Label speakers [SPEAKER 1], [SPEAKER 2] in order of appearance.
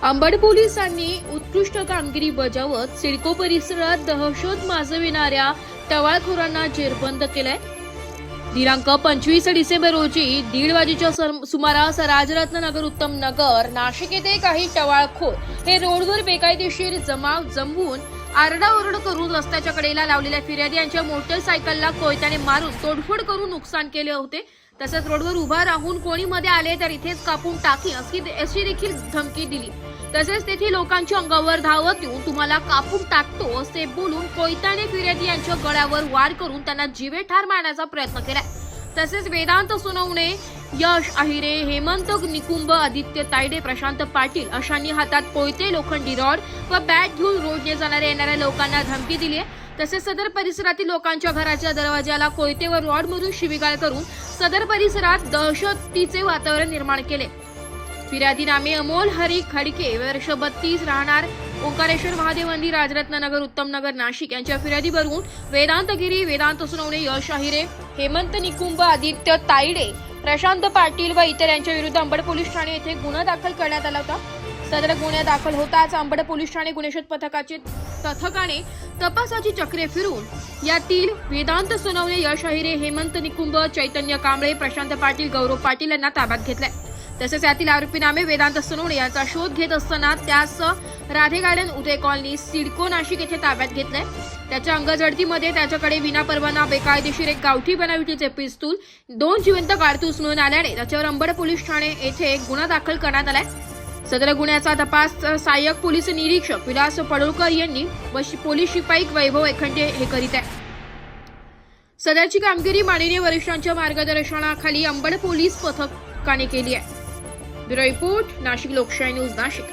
[SPEAKER 1] अंबड पोलिसांनी उत्कृष्ट कामगिरी बजावत सिडको परिसरात दहशत माजविणाऱ्या टवाळखोरांना जेरबंद केलंय। दिनांक 25 डिसेंबर रोजी 1:30 वाजेच्या सुमारास राजरत्न नगर उत्तम नगर नाशिक येथे काही टवाळखोर हे रोडवर बेकायदेशीर जमाव जमवून आरडाओरड करून रस्त्याच्या कडेला लावलेल्या फिर्यादी यांच्या मोटरसायकलला कोयत्याने मारून तोडफोड करून नुकसान केले होते। तसेच रोडवर उभा राहून कोणी मध्ये आले तर इथेच कापून टाकी अशी देखील धमकी दिली। तसेच तेथील लोकांच्या अंगावर धावत येऊन तुम्हाला कापून टाकतो असे बोलून कोयत्याने फिर्यादी यांच्या गळ्यावर वार करून त्यांना जीवे ठार मारण्याचा प्रयत्न केलाय। तसेच वेदांत सोनवणे, यश अहिरे, हेमंत निकुंभ, आदित्य तायडे, प्रशांत पाटील अशांनी हातात कोयते, लोखंडी रॉड व बॅट घेऊन रोडने जाणाऱ्या येणाऱ्या लोकांना धमकी दिली आहे। तसेच सदर परिसरातील लोकांच्या घराच्या दरवाजाला कोयते व रॉड मधून शिवीगाळ करून सदर परिसरात दहशतीचे वातावरण निर्माण केले। फिर्यादी नामे अमोल हरी खडके, वर्ष 32, राहणार ओंकारेश्वर महादेव मंदिर, राजरत्न नगर उत्तम नगर नाशिक यांच्या फिर्यादीवरून वेदांत गिरी, वेदांत सोनवणे, यश अहिरे, हेमंत निकुंभ, आदित्य तायडे, प्रशांत पाटील व इतर यांच्या विरुद्ध अंबड पोलीस ठाणे येथे गुन्हा दाखल करण्यात आला होता। सदर गुन्हा दाखल होताच अंबड पोलीस ठाणे गुन्हेशोध पथकाने तपासाची चक्रे फिरून यातील वेदांत सोनवणे, यश अहिरे, हेमंत निकुंभ, चैतन्य कांबळे, प्रशांत पाटील, गौरव पाटील यांना ताब्यात घेतलाय। तसेच यातील आरोपी नामे वेदांत सोनवणे यांचा शोध घेत असताना त्यास राधे गार्डन, उदय कॉलनी, सिडको नाशिक येथे ताब्यात घेतलाय। त्याच्या अंगझडतीमध्ये त्याच्याकडे विनापरवाना बेकायदेशीर एक गावठी बनावटीचे पिस्तूल, 2 जिवंत कारतूस मिळून आल्याने त्याच्यावर अंबड पोलीस ठाणे येथे गुन्हा दाखल करण्यात आलाय। सदर गुन्ह्याचा तपास सहाय्यक पोलीस निरीक्षक विलास पडोळकर यांनी व पोलीस शिपाई वैभव एखंडे हे करीत आहे। सदरची कामगिरी माननीय वरिष्ठांच्या मार्गदर्शनाखाली अंबड पोलीस पथकाने केली आहे। ब्युरो रिपोर्ट, नाशिक लोकशाही न्यूज, नाशिक।